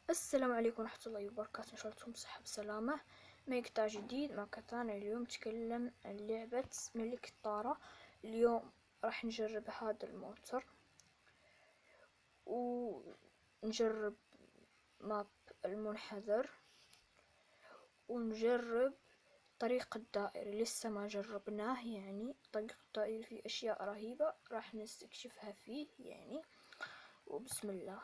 السلام عليكم ورحمة الله وبركاته، إن شاء الله تكونوا بصحة بسلامة. مقطع جديد مقطعنا اليوم تكلم عن لعبة ملك الطارة. اليوم راح نجرب هذا الموتر ونجرب ماب المنحدر ونجرب طريق الدائري. لسه ما جربناه، يعني طريق الدائري فيه أشياء رهيبة راح نستكشفها فيه يعني. وبسم الله.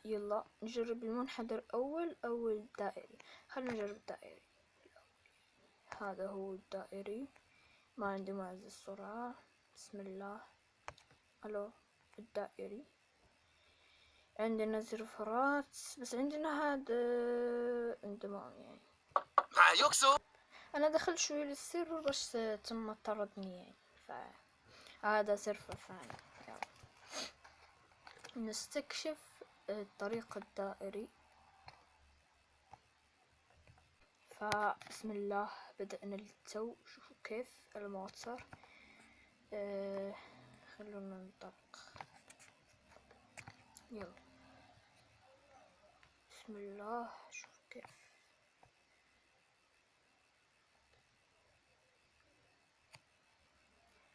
يلا نجرب المنحدر أول الدائري. خلينا نجرب الدائري. هذا هو الدائري، ما عندي معزز سرعة. بسم الله. الو الدائري عندنا زرفرات، بس عندنا هذا انضمام يعني. مع يوكسو انا دخلت شوي للسيرفر بس تم طردني يعني، فهذا سيرفر ثاني. يلا نستكشف الطريق الدائري. فبسم الله بدأنا للتو. شوفوا كيف الموتر. خلونا ننطلق. يلا بسم الله. شوفوا كيف.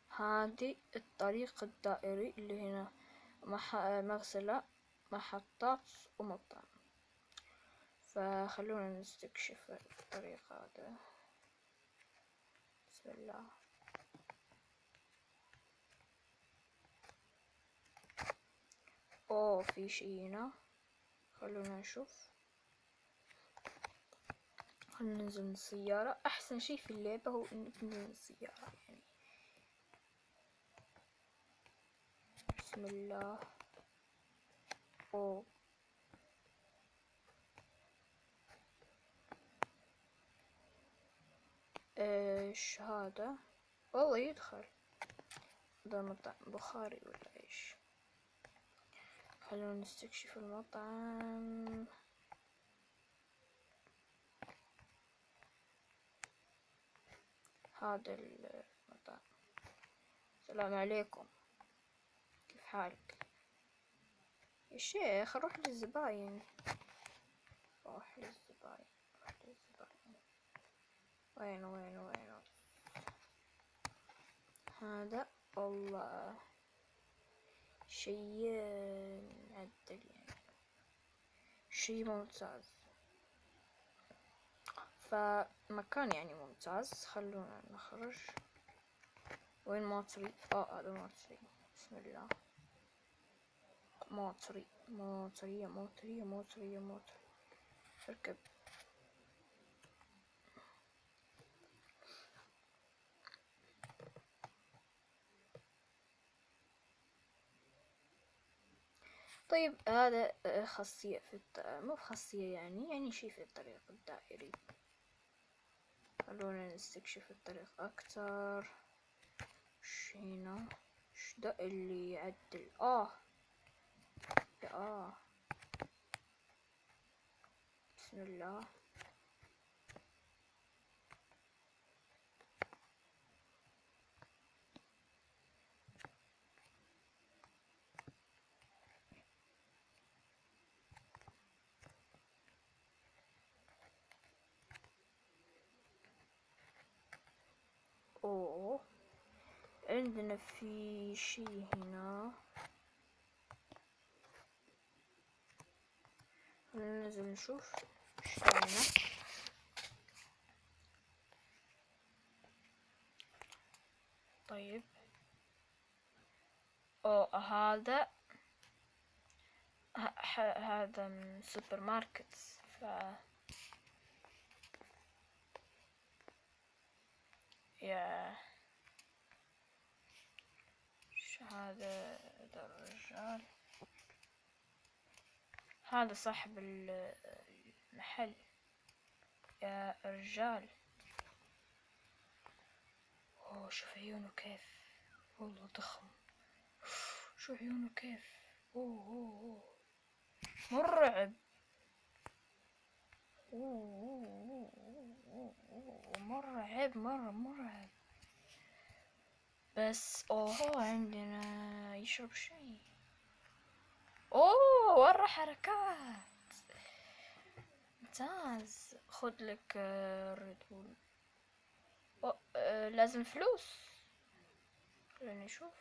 هذه الطريق الدائري اللي هنا مغسلة، محطات ومطعم. فخلونا نستكشف الطريق هذا. بسم الله. اوه في شي هنا، خلونا نشوف. خلونا ننزل من السيارة. احسن شي في اللعبة هو انك تنزل من السيارة يعني. بسم الله. اوه ايش هذا؟ والله يدخل. ده مطعم بخاري ولا ايش؟ خلونا نستكشف المطعم. هذا المطعم. السلام عليكم، كيف حالك يا شيخ؟ روح للزباين. روح للزباين. وينه هذا؟ والله شي معدل يعني، شي ممتاز. فمكان يعني ممتاز. خلونا نخرج. وين موتري؟ هذا موتري. بسم الله. موتري اركب. طيب هذا خاصية في مو خاصية يعني شي في الطريق الدائري. خلونا نستكشف الطريق أكتر. وش هنا؟ وش ده اللي يعدل؟ بسم الله. اوه عندنا في شي هنا. ننزل نشوف وش هنا. طيب هذا هذا من سوبر ماركت. يا هذا الرجال، هذا صاحب المحل يا رجال. اوه شوف عيونه كيف، والله ضخم. شو عيونه كيف. اوه مرعب. مرعب مرعب. بس عندنا يشرب شيء. ورا حركات. ممتاز. خذ لك ريد بول. لازم فلوس. خليني اشوف.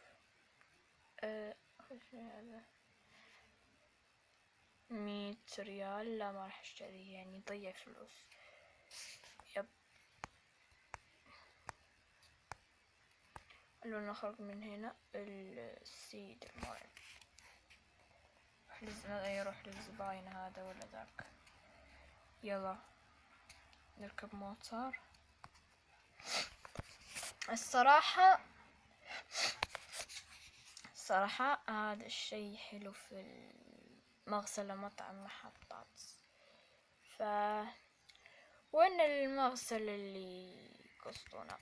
هذا 100 ريال. لا ما راح اشتريه، يعني ضيع فلوس. يب. خلونا نخرج من هنا. السيد المهم يروح للزباين هذا ولا ذاك. يلا نركب موتور. الصراحة هذا الشي حلو في المغسلة مطعم محطات. وين المغسل اللي قصدونه؟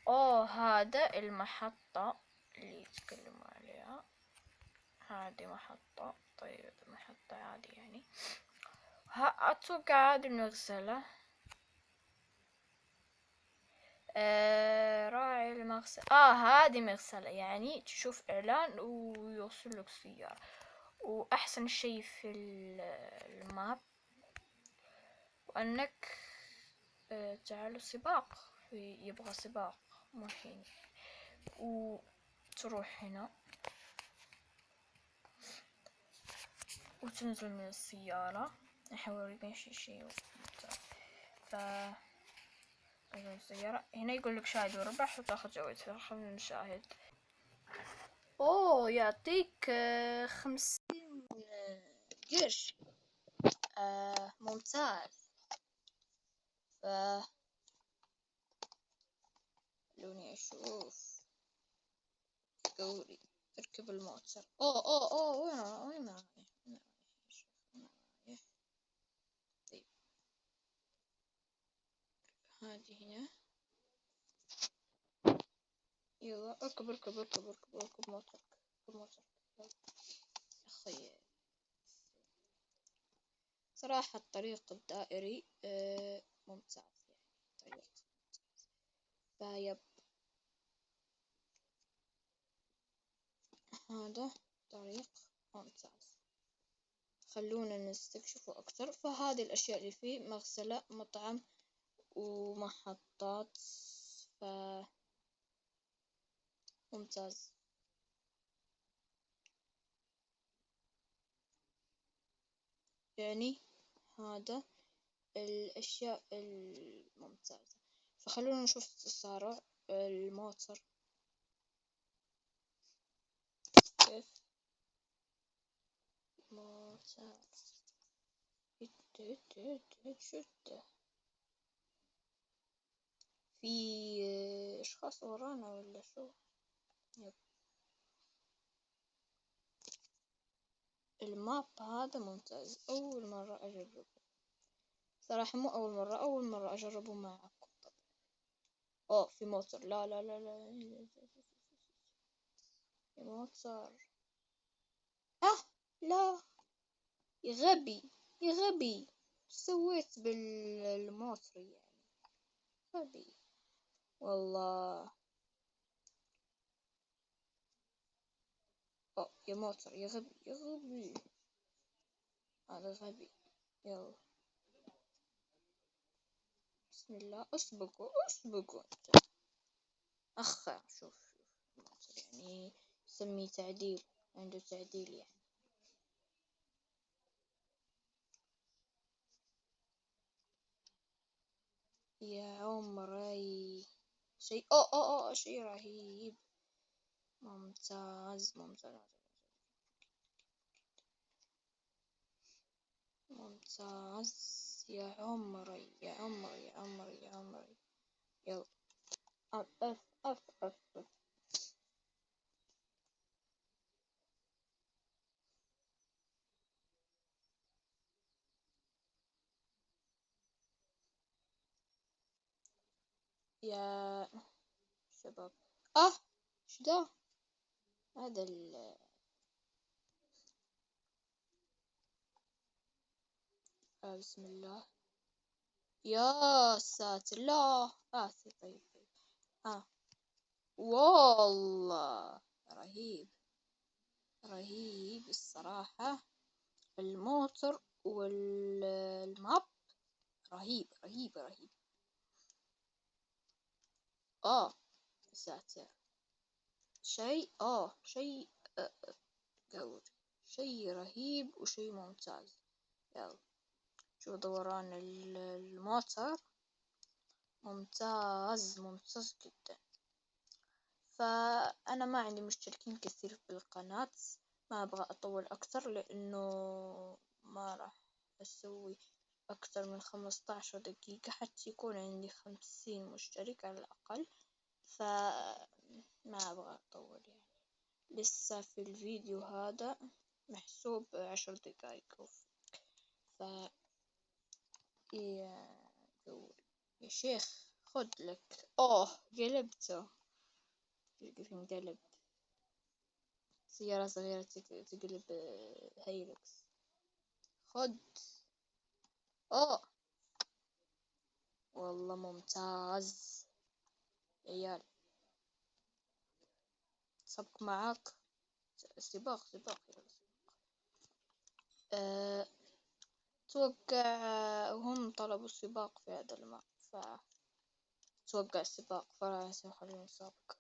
هذا المحطة اللي يتكلموا عليها. هذه محطة. طيب محطة عادي يعني. اتوقع هذه المغسلة. راعي المغسلة. هذه مغسلة، يعني تشوف اعلان ويوصل لك سيارة. واحسن شيء في الماب وانك تعالوا سباق. يبغى سباق مو الحين. وتروح هنا وتنزل من السيارة. نحاول نمشي شيء. ف السيارة هنا يقول لك شاهد وربح وتاخذ جوائز. خلينا نشاهد. يعطيك 50 قرش. ممتاز. خلوني اشوف. قولي اركب الموتر. وين رايح؟ طيب هذه هنا. يلا اركب موتر. اخي صراحة الطريق الدائري ممتاز، يعني طريق ممتاز. فيب هذا طريق ممتاز. خلونا نستكشفه أكثر. فهذه الأشياء اللي فيه: مغسلة، مطعم، ومحطات. ممتاز. يعني هذا الأشياء الممتازة. فخلونا نشوف التسارع. الموتر كيف. موتر شده. في أشخاص ورانا ولا شو؟ يب. الماب هذا ممتاز. أول مرة أجربه صراحة. مو أول مرة أجربه معكم طبعا. في موتر. لا لا لا لا. موتر. لا يا غبي. سويت بالموتر يعني. غبي والله. يا موتر يا غبي. هذا غبي. يلا بسم الله. اسبقوا شوف الموتر يعني يسميه تعديل. عنده تعديل يعني. يا عمري شيء شيء رهيب. ممتاز يا عمري. يلا أف. يا شباب. شو ده؟ هذا بسم الله. يا ساتر. لا طيب. والله رهيب الصراحة. الموت الموتر والماب رهيب رهيب رهيب. ساتر، شيء قوي، شيء رهيب وشيء ممتاز. يلا شوف دوران الموتر، ممتاز جدا. فأنا ما عندي مشتركين كثير في القناة، ما أبغى أطول أكثر لأنه ما راح أسوي أكثر من 15 دقيقة حتى يكون عندي 50 مشترك على الأقل. فما أبغى أطول يعني، لسه في الفيديو هذا محسوب 10 دقايق. ف يا شيخ خد لك. قلبته، انقلب سيارة صغيرة تقلب هيلكس. خد. والله ممتاز عيال. سبق معاك سباق توقع هم طلبوا السباق في هذا الماء، فتوقع السباق فراح خلينا نسابق.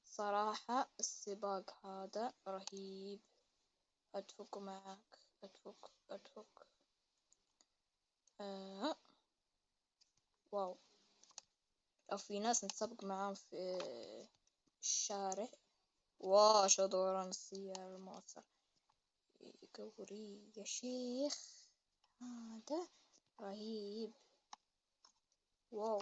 صراحة السباق هذا رهيب. أتفق معك، أتفق. واو، لو في ناس نتسابق معاهم في الشارع. واو شو دوران السيارة الموتر قوري يا شيخ، هذا رهيب. واو.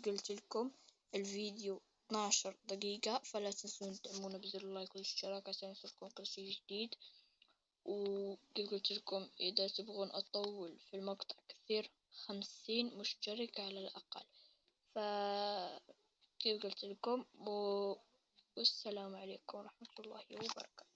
قلت لكم الفيديو 12 دقيقة، فلا تنسون تدعمونا بزر اللايك والاشتراك عشان يوصلكم كل شي جديد. وقلت لكم إذا تبغون أطول في المقطع كثير 50 مشترك على الأقل. كيف قلت لكم والسلام عليكم ورحمة الله وبركاته.